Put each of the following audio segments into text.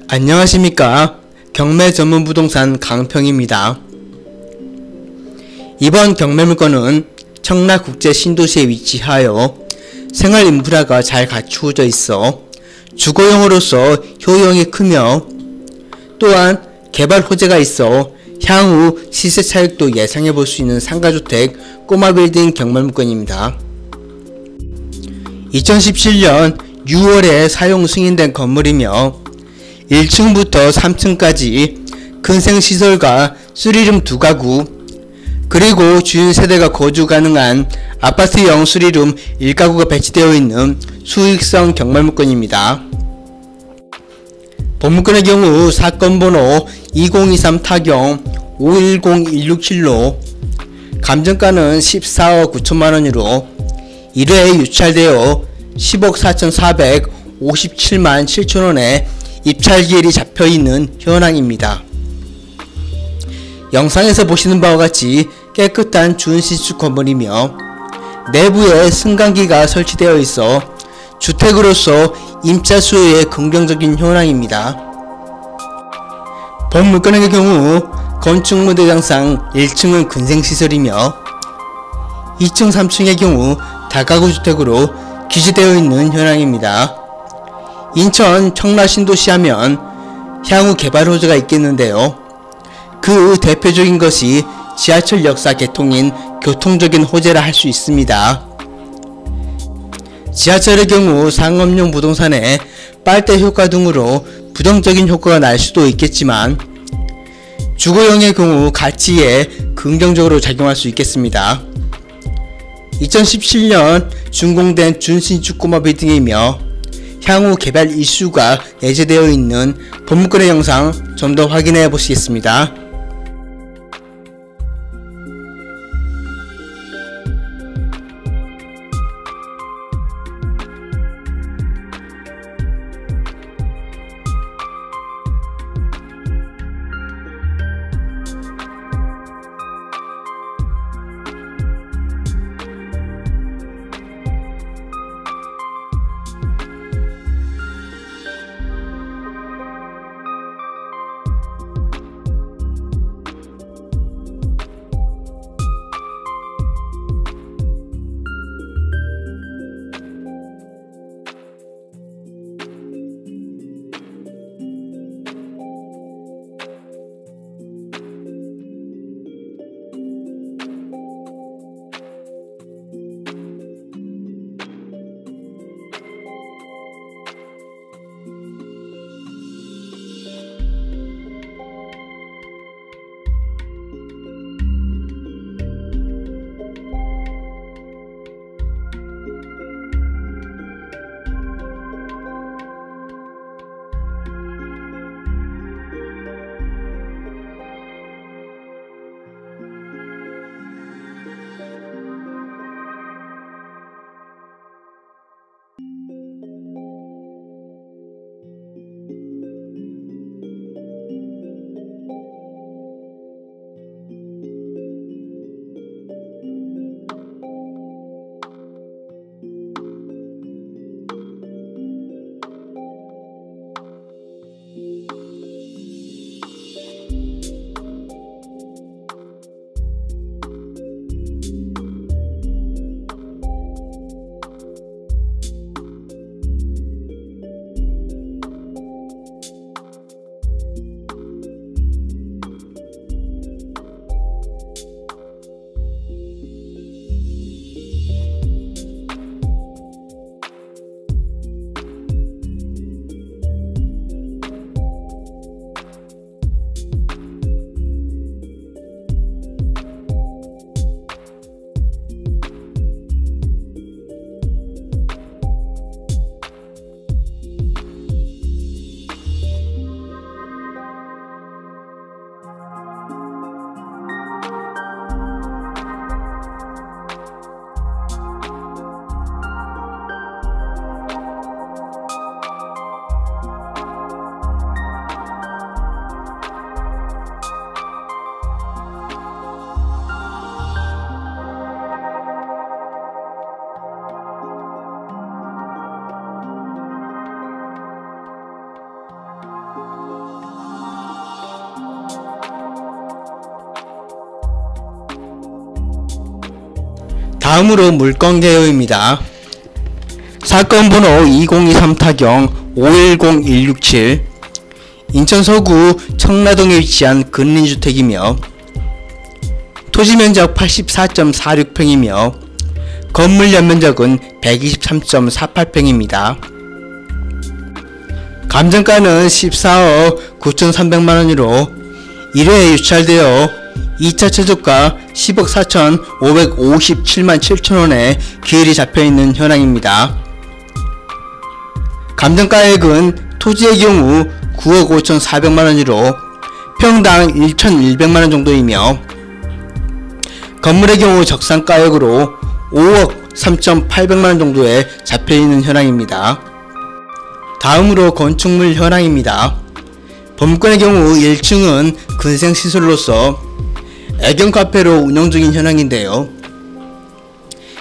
안녕하십니까. 경매 전문 부동산 강평입니다. 이번 경매 물건은 청라국제 신도시에 위치하여 생활 인프라가 잘 갖추어져 있어 주거용으로서 효용이 크며 또한 개발 호재가 있어 향후 시세 차익도 예상해 볼 수 있는 상가주택 꼬마 빌딩 경매 물건입니다. 2017년 6월에 사용 승인된 건물이며 1층부터 3층까지 근생시설과 3룸 2가구 그리고 주인 세대가 거주 가능한 아파트형 3룸 1가구가 배치되어 있는 수익성 경매 물건입니다. 본물건의 경우 사건번호 2023 타경 510167로 감정가는 14억 9천만원으로 1회에 유찰되어 10억 4,457만 7천원에 입찰기일이 잡혀있는 현황입니다. 영상에서 보시는 바와 같이 깨끗한 준신축 건물이며 내부에 승강기가 설치되어 있어 주택으로서 임차 수요에 긍정적인 현황입니다. 본 물건의 경우 건축물 대장상 1층은 근생시설이며 2층 3층의 경우 다가구 주택으로 기재되어 있는 현황입니다. 인천 청라신도시 하면 향후 개발 호재가 있겠는데요. 그 대표적인 것이 지하철 역사 개통인 교통적인 호재라 할 수 있습니다. 지하철의 경우 상업용 부동산에 빨대 효과 등으로 부정적인 효과가 날 수도 있겠지만 주거용의 경우 가치에 긍정적으로 작용할 수 있겠습니다. 2017년 준공된 준신축 꼬마 빌딩이며 향후 개발 이슈가 예제되어 있는 본물건의 영상 좀 더 확인해 보시겠습니다. 다음으로 물건 개요입니다. 사건 번호 2023타경510167 인천 서구 청라동에 위치한 근린주택이며 토지 면적 84.46평이며 건물 연면적은 123.48평입니다. 감정가는 14억 9,300만원으로 1회에 유찰되어 2차 최저가 10억 4,557만 7천원의 기일이 잡혀있는 현황입니다. 감정가액은 토지의 경우 9억 5,400만원으로 평당 1,100만원 정도이며 건물의 경우 적산가액으로 5억 3,800만원 정도에 잡혀있는 현황입니다. 다음으로 건축물 현황입니다. 범건의 경우 1층은 근생시설로서 애견 카페로 운영 중인 현황인데요.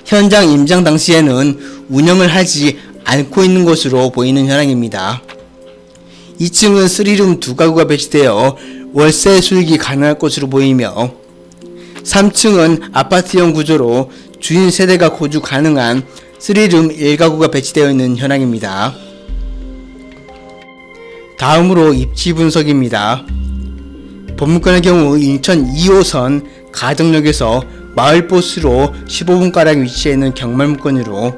현장 임장 당시에는 운영을 하지 않고 있는 것으로 보이는 현황입니다. 2층은 3룸 2가구가 배치되어 월세 수익이 가능할 것으로 보이며 3층은 아파트형 구조로 주인 세대가 거주 가능한 3룸 1가구가 배치되어 있는 현황입니다. 다음으로 입지 분석입니다. 법무권의 경우 인천 2호선 가정역에서 마을버스로 15분가량 위치해 있는 경말문건으로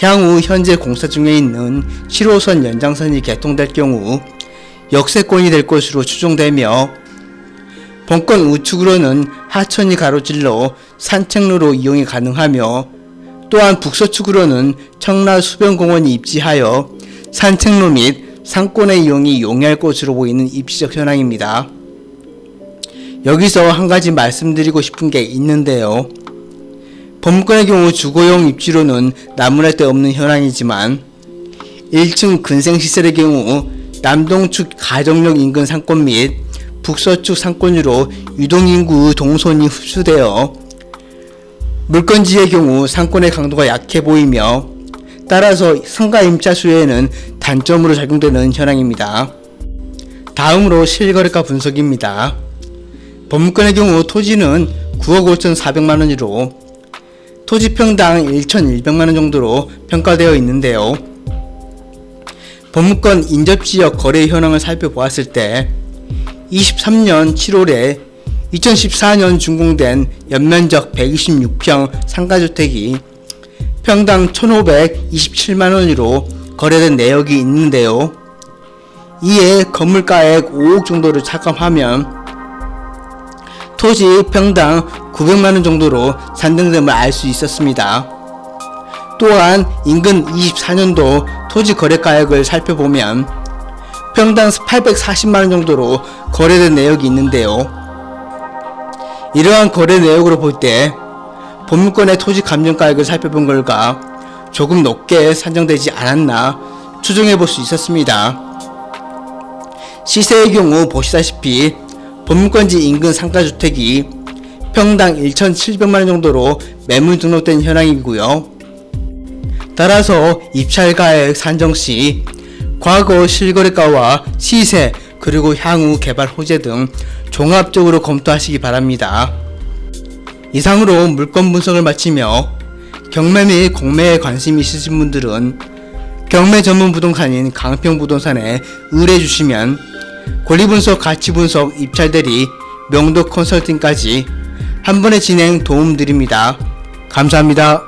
향후 현재 공사 중에 있는 7호선 연장선이 개통될 경우 역세권이 될 것으로 추정되며 본건 우측으로는 하천이 가로질러 산책로로 이용이 가능하며 또한 북서측으로는 청라수변공원이 입지하여 산책로 및 상권의 이용이 용이할 것으로 보이는 입지적 현황입니다. 여기서 한 가지 말씀드리고 싶은 게 있는데요. 법무권의 경우 주거용 입지로는 나무랄 데 없는 현황이지만 1층 근생시설의 경우 남동측 가정역 인근 상권 및 북서측 상권으로 유동인구 동선이 흡수되어 물건지의 경우 상권의 강도가 약해 보이며 따라서 상가 임차 수요에는 단점으로 작용되는 현황입니다. 다음으로 실거래가 분석입니다. 법무권의 경우 토지는 9억 5,400만원으로 토지 평당 1,100만원 정도로 평가되어 있는데요. 법무권 인접지역 거래 현황을 살펴보았을 때 23년 7월에 2014년 준공된 연면적 126평 상가주택이 평당 1,527만원으로 거래된 내역이 있는데요. 이에 건물가액 5억 정도를 차감하면 토지 평당 900만원 정도로 산등됨을 알 수 있었습니다. 또한 인근 24년도 토지 거래가액을 살펴보면 평당 840만원 정도로 거래된 내역이 있는데요. 이러한 거래 내역으로 볼 때 법무권의 토지 감정가액을 살펴본 결과 조금 높게 산정되지 않았나 추정해 볼 수 있었습니다. 시세의 경우 보시다시피 법무권지 인근 상가주택이 평당 1,700만원 정도로 매물 등록된 현황이고요. 따라서 입찰가액 산정시 과거 실거래가와 시세 그리고 향후 개발 호재 등 종합적으로 검토하시기 바랍니다. 이상으로 물건 분석을 마치며 경매 및 공매에 관심이 있으신 분들은 경매 전문 부동산인 강평부동산에 의뢰해 주시면 권리분석, 가치분석, 입찰대리, 명도 컨설팅까지 한 번에 진행 도움드립니다. 감사합니다.